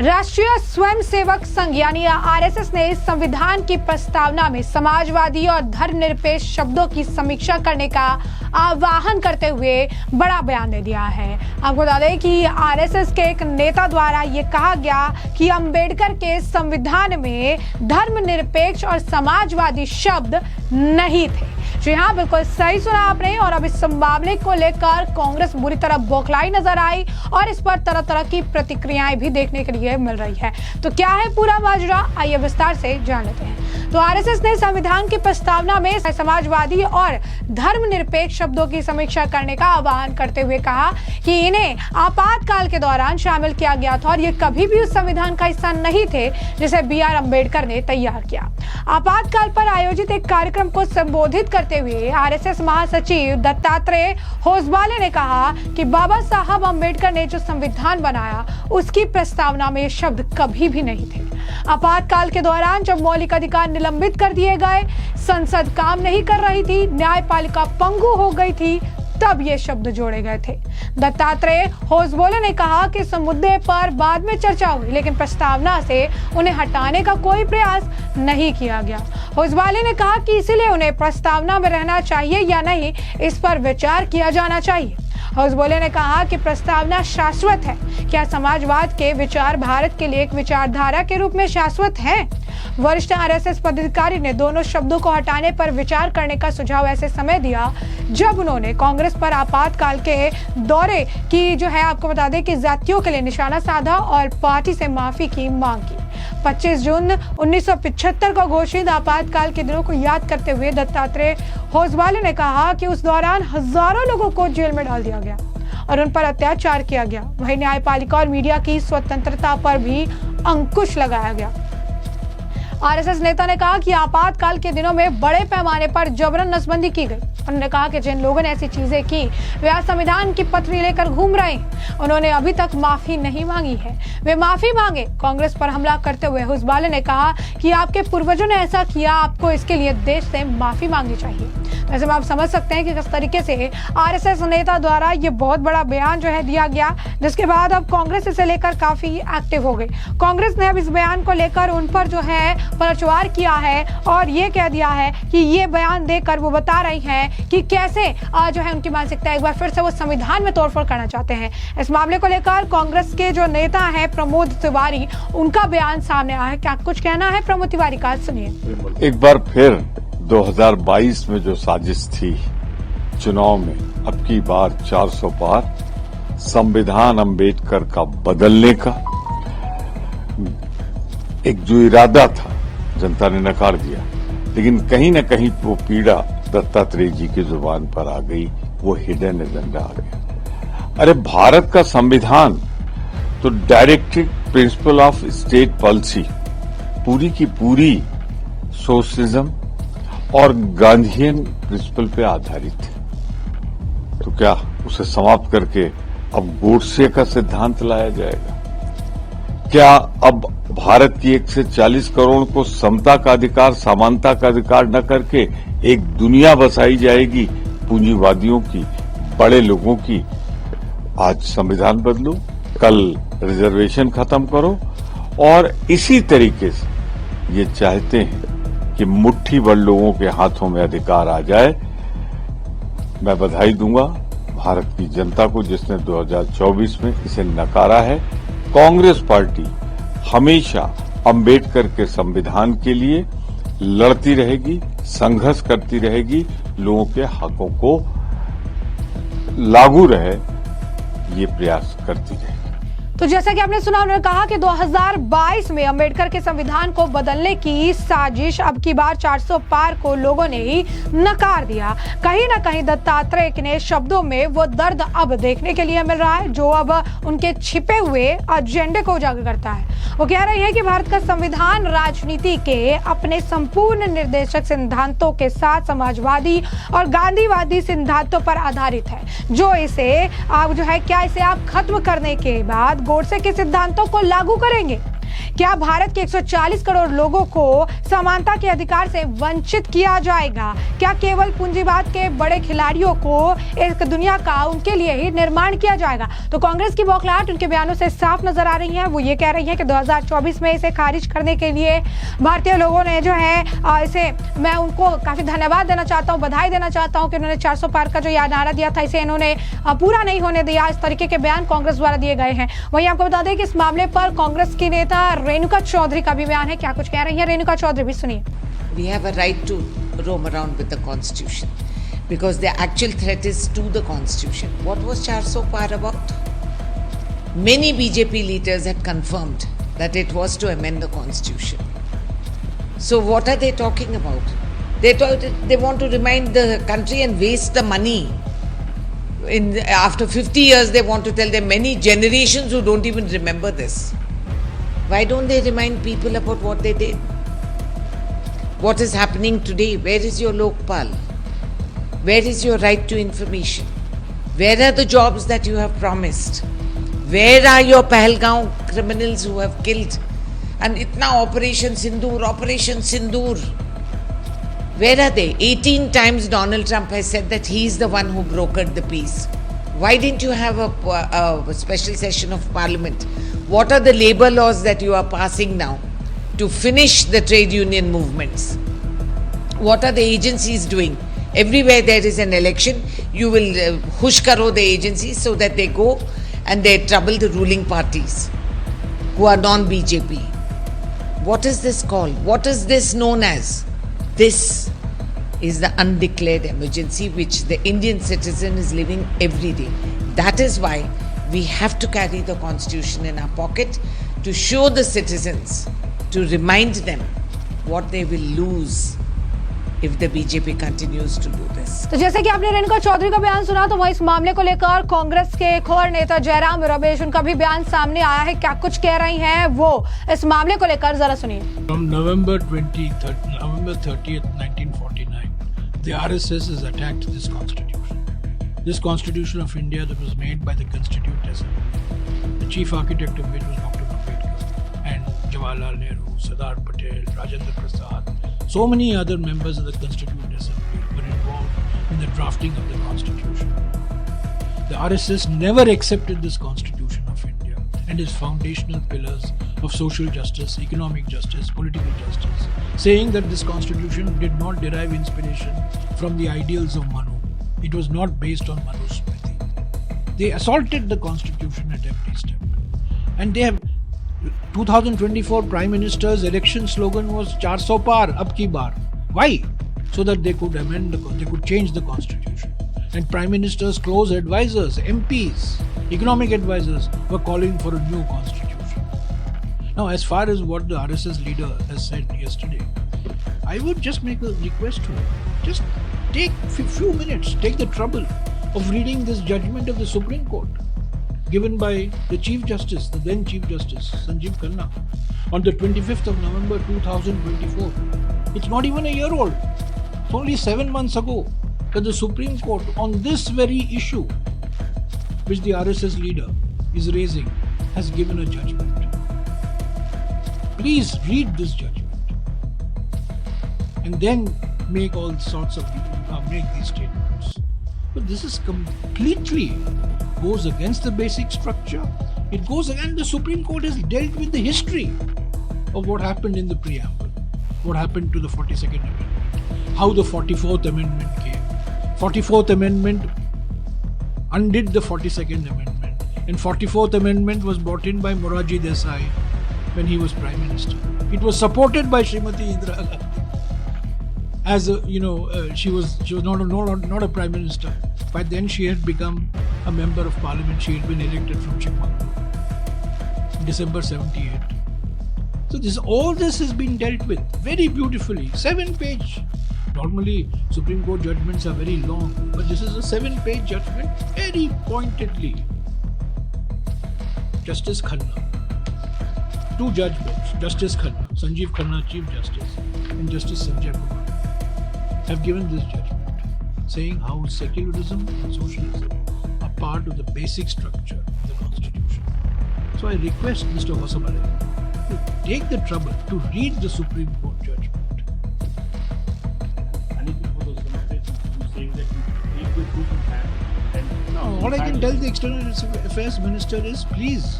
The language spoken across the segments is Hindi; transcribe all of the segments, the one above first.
राष्ट्रीय स्वयंसेवक संघ यानी आरएसएस ने संविधान की प्रस्तावना में समाजवादी और धर्मनिरपेक्ष शब्दों की समीक्षा करने का आह्वान करते हुए बड़ा बयान दे दिया है। आपको बता दें कि आरएसएस के एक नेता द्वारा ये कहा गया कि अंबेडकर के संविधान में धर्मनिरपेक्ष और समाजवादी शब्द नहीं थे। जी हाँ, बिल्कुल सही सुना आपने। और अब इस मामले को लेकर कांग्रेस बुरी तरह बौखलाई नजर आई और इस पर तरह तरह की प्रतिक्रियाएं भी देखने के लिए मिल रही है। तो क्या है पूरा माजरा, आइए विस्तार से जान लेते हैं। तो आरएसएस ने संविधान की प्रस्तावना में समाजवादी और धर्मनिरपेक्ष शब्दों की समीक्षा करने का आह्वान करते हुए कहा कि इन्हें आपातकाल के दौरान शामिल किया गया था और ये कभी भी उस संविधान का हिस्सा नहीं थे जिसे बी.आर. अम्बेडकर ने तैयार किया। आपातकाल पर आयोजित एक कार्यक्रम को संबोधित करते हुए आरएसएस महासचिव दत्तात्रेय होसबाले ने कहा कि बाबा साहब अम्बेडकर ने जो संविधान बनाया उसकी प्रस्तावना में ये शब्द कभी भी नहीं थे। आपातकाल के दौरान जब मौलिक अधिकार निलंबित कर दिए गए, संसद काम नहीं कर रही थी, न्यायपालिका पंगु हो गई थी, तब ये शब्द जोड़े गए थे। दत्तात्रेय होसबोले ने कहा कि इस मुद्दे पर बाद में चर्चा हुई, लेकिन प्रस्तावना से उन्हें हटाने का कोई प्रयास नहीं किया गया। होसबाले ने कहा कि इसीलिए उन्हें प्रस्तावना में रहना चाहिए या नहीं, इस पर विचार किया जाना चाहिए। होसबोले ने कहा कि प्रस्तावना शाश्वत है। क्या समाजवाद के विचार भारत के लिए एक विचारधारा के रूप में शाश्वत हैं? वरिष्ठ आरएसएस पदाधिकारी ने दोनों शब्दों को हटाने पर विचार करने का सुझाव ऐसे समय दिया जब उन्होंने कांग्रेस पर आपातकाल के दौरे की आपको बता दें कि जातियों के लिए निशाना साधा और पार्टी से माफी की मांग की। 25 जून 1975 को घोषित आपातकाल के दिनों को याद करते हुए दत्तात्रेय होसबाले ने कहा कि उस दौरान हजारों लोगों को जेल में डाल दिया गया और उन पर अत्याचार किया गया। वहीं न्यायपालिका और मीडिया की स्वतंत्रता पर भी अंकुश लगाया गया। आरएसएस नेता ने कहा कि आपातकाल के दिनों में बड़े पैमाने पर जबरन नसबंदी की गई। उन्होंने कहा कि जिन लोगों ने ऐसी चीजें की वे आज संविधान की पत्री लेकर घूम रहे हैं। उन्होंने अभी तक माफी नहीं मांगी है, वे माफी मांगे। कांग्रेस पर हमला करते हुए होसबाले ने कहा कि आपके पूर्वजों ने ऐसा किया, आपको इसके लिए देश से माफी मांगनी चाहिए। तो ऐसे में आप समझ सकते हैं कि किस तरीके से आरएसएस नेता द्वारा ये बहुत बड़ा बयान दिया गया, जिसके बाद अब कांग्रेस इसे लेकर काफी एक्टिव हो गई। कांग्रेस ने अब इस बयान को लेकर उन पर पलटवार किया है और ये कह दिया है कि ये बयान देकर वो बता रही हैं कि कैसे उनकी मानसिकता एक बार फिर से वो संविधान में तोड़फोड़ करना चाहते हैं। इस मामले को लेकर कांग्रेस के जो नेता हैं प्रमोद तिवारी, उनका बयान सामने आया है। क्या कुछ कहना है प्रमोद तिवारी का, सुनिए। एक बार फिर 2022 में जो साजिश थी चुनाव में, अब की बार 400 पार संविधान अम्बेडकर का बदलने का एक जो इरादा था जनता ने नकार दिया, लेकिन कहीं न कहीं वो पीड़ा दत्तात्रेय जी की जुबान पर आ गई, वो हिडन एजेंडा आ गया। अरे भारत का संविधान तो directive principle of state policy पूरी की पूरी सोशलिज्म और गांधीयन प्रिंसिपल पे आधारित है। तो क्या उसे समाप्त करके अब गोडसे का सिद्धांत लाया जाएगा? क्या अब भारत की 140 करोड़ को समता का अधिकार, समानता का अधिकार न करके एक दुनिया बसाई जाएगी पूंजीवादियों की, बड़े लोगों की? आज संविधान बदलो, कल रिजर्वेशन खत्म करो। और इसी तरीके से ये चाहते हैं कि मुट्ठी भर लोगों के हाथों में अधिकार आ जाए। मैं बधाई दूंगा भारत की जनता को जिसने 2024 में इसे नकारा है। कांग्रेस पार्टी हमेशा अंबेडकर के संविधान के लिए लड़ती रहेगी, संघर्ष करती रहेगी, लोगों के हकों को लागू रहे ये प्रयास करती रहेगी। तो जैसा कि आपने सुना, उन्होंने कहा कि 2022 में अंबेडकर के संविधान को बदलने की साजिश अब की बार 400 पार को लोगों ने ही नकार दिया। कहीं ना कहीं दत्तात्रेय के शब्दों में वो दर्द अब देखने के लिए मिल रहा है जो अब उनके छिपे हुए एजेंडे को उजागर करता है। वो कह रही है कि भारत का संविधान राजनीति के अपने संपूर्ण निर्देशक सिद्धांतों के साथ समाजवादी और गांधीवादी सिद्धांतों पर आधारित है, जो इसे आप इसे आप खत्म करने के बाद गोडसे के सिद्धांतों को लागू करेंगे। क्या भारत के 140 करोड़ लोगों को समानता के अधिकार से वंचित किया जाएगा? क्या केवल पूंजीवाद के बड़े खिलाड़ियों को एक दुनिया का उनके लिए ही निर्माण किया जाएगा? तो कांग्रेस की बौखलाहट उनके बयानों से साफ नजर आ रही है। वो ये कह रही है कि 2024 में इसे खारिज करने के लिए भारतीय लोगों ने जो है इसे, मैं उनको काफी धन्यवाद देना चाहता हूँ, बधाई देना चाहता हूँ कि उन्होंने 400 पार का जो नारा दिया था इसे इन्होंने पूरा नहीं होने दिया। इस तरीके के बयान कांग्रेस द्वारा दिए गए हैं। वहीं आपको बता दें कि इस मामले पर कांग्रेस की नेता रेणुका चौधरी का भी बयान है। क्या कुछ कह रही है रेणुका चौधरी, भी सुनिए। We have a right to roam around with the constitution because the actual threat is to the constitution. What was 400 par about? Many BJP leaders had confirmed that it was to amend the constitution. So what are they talking about? They want to remind the country and waste the money. After 50 years, they want to tell there are many generations who don't even remember this. Why don't they remind people about what they did? What is happening today? Where is your Lokpal? Where is your right to information? Where are the jobs that you have promised? Where are your Pahalgaon criminals who have killed? And itna Operation Sindoor. Where are they? 18 times Donald Trump has said that he is the one who brokered the peace. Why didn't you have a special session of parliament? What are the labor laws that you are passing now to finish the trade union movements? What are the agencies doing? Everywhere there is an election, you will hush karo the agencies so that they go and they trouble the ruling parties who are non-BJP. What is this called? What is this known as? This is the undeclared emergency which the Indian citizen is living every day. That is why we have to carry the constitution in our pocket to show the citizens, to remind them what they will lose if the BJP continues to do this. तो जैसे कि आपने रेणुका चौधरी का बयान सुना, तो वहीं इस मामले को लेकर कांग्रेस के एक और नेता जयराम रमेश, उनका भी बयान सामने आया है। क्या कुछ कह रही हैं वो इस मामले को लेकर, जरा सुनिए। From November 30th, 1949, the RSS has attacked this constitution. This constitution of India that was made by the Constituent Assembly, the chief architect of which was Dr. Ambedkar and Jawaharlal Nehru, Sardar Patel, Rajendra Prasad. So many other members of the Constituent Assembly were involved in the drafting of the Constitution. The RSS never accepted this Constitution of India and its foundational pillars of social justice, economic justice, political justice, saying that this Constitution did not derive inspiration from the ideals of Manu. It was not based on Manu's Smriti. They assaulted the Constitution at every step. And they have 2024 Prime Minister's election slogan was 400 par, ab ki baar. Why? So that they could they could change the constitution. And Prime Minister's close advisors, MPs, economic advisors were calling for a new constitution. Now, as far as what the RSS leader has said yesterday, I would just make a request to him. Just take a few minutes, take the trouble of reading this judgment of the Supreme Court, given by the Chief Justice, the then Chief Justice, Sanjeev Khanna, on the 25th of November 2024. It's not even a year old. It's only 7 months ago that the Supreme Court, on this very issue, which the RSS leader is raising, has given a judgment. Please read this judgment and then make all sorts of make these statements. But this is completely goes against the basic structure. It goes against the Supreme Court has dealt with the history of what happened in the preamble, what happened to the 42nd Amendment, how the 44th Amendment came. 44th Amendment undid the 42nd Amendment, and 44th Amendment was brought in by Morarji Desai when he was Prime Minister. It was supported by Srimati Indira Gandhi. As she was not a Prime Minister. By then she had become a member of Parliament. She had been elected from Chikmagalur in December 78. So all this has been dealt with very beautifully. 7-page. Normally Supreme Court judgments are very long, but this is a 7-page judgment, very pointedly. Justice Khanna. 2 judgments, Justice Khanna, Sanjeev Khanna, Chief Justice, and Justice Sanjay Kumar, have given this judgment, saying how secularism and socialism are part of the basic structure of the Constitution. So I request Mr. Hosabalai to take the trouble to read the Supreme Court judgment. Anything for those demonstrations? You saying that you take the truth in hand and No, all I can tell the External Affairs Minister is, please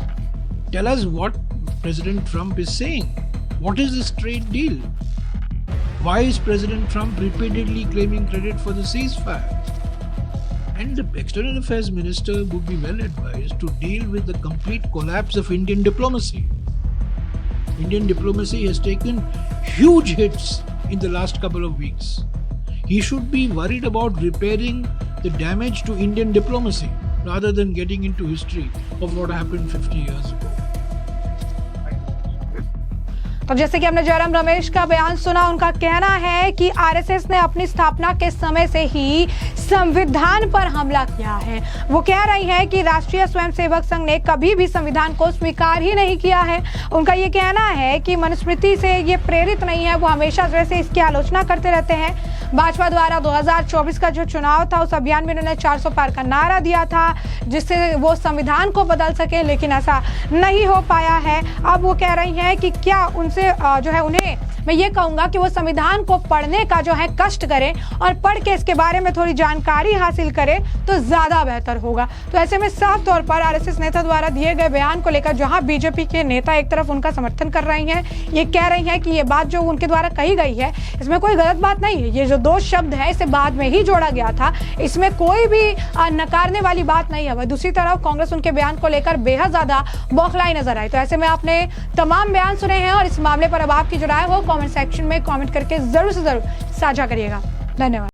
tell us what President Trump is saying. What is this trade deal? Why is President Trump repeatedly claiming credit for the ceasefire? And the External Affairs Minister would be well advised to deal with the complete collapse of Indian diplomacy. Indian diplomacy has taken huge hits in the last couple of weeks. He should be worried about repairing the damage to Indian diplomacy rather than getting into history of what happened 50 years ago. तो जैसे कि हमने जयराम रमेश का बयान सुना, उनका कहना है कि आरएसएस ने अपनी स्थापना के समय से ही संविधान पर हमला किया है। वो कह रही हैं कि राष्ट्रीय स्वयंसेवक संघ ने कभी भी संविधान को स्वीकार ही नहीं किया है। उनका ये कहना है कि मनुस्मृति से ये प्रेरित नहीं है, वो हमेशा वैसे इसकी आलोचना करते रहते हैं। भाजपा द्वारा 2024 का जो चुनाव था, उस अभियान में उन्होंने 400 पार का नारा दिया था जिससे वो संविधान को बदल सके, लेकिन ऐसा नहीं हो पाया है। अब वो कह रही हैं कि क्या उनसे जो है, उन्हें मैं ये कहूंगा कि वो संविधान को पढ़ने का जो है कष्ट करें और पढ़ के इसके बारे में थोड़ी जानकारी हासिल करें तो ज्यादा बेहतर होगा। तो ऐसे में साफ तौर पर आरएसएस नेता द्वारा दिए गए बयान को लेकर जहां बीजेपी के नेता एक तरफ उनका समर्थन कर रही हैं, ये कह रही हैं कि ये बात जो उनके द्वारा कही गई है इसमें कोई गलत बात नहीं है, ये जो दो शब्द है इसे बाद में ही जोड़ा गया था, इसमें कोई भी नकारने वाली बात नहीं है। वह दूसरी तरफ कांग्रेस उनके बयान को लेकर बेहद ज्यादा बौखलाई नजर आई। तो ऐसे में आपने तमाम बयान सुने हैं और इस मामले पर अब आपकी जो राय हो कमेंट सेक्शन में कमेंट करके जरूर से जरूर साझा करिएगा। धन्यवाद।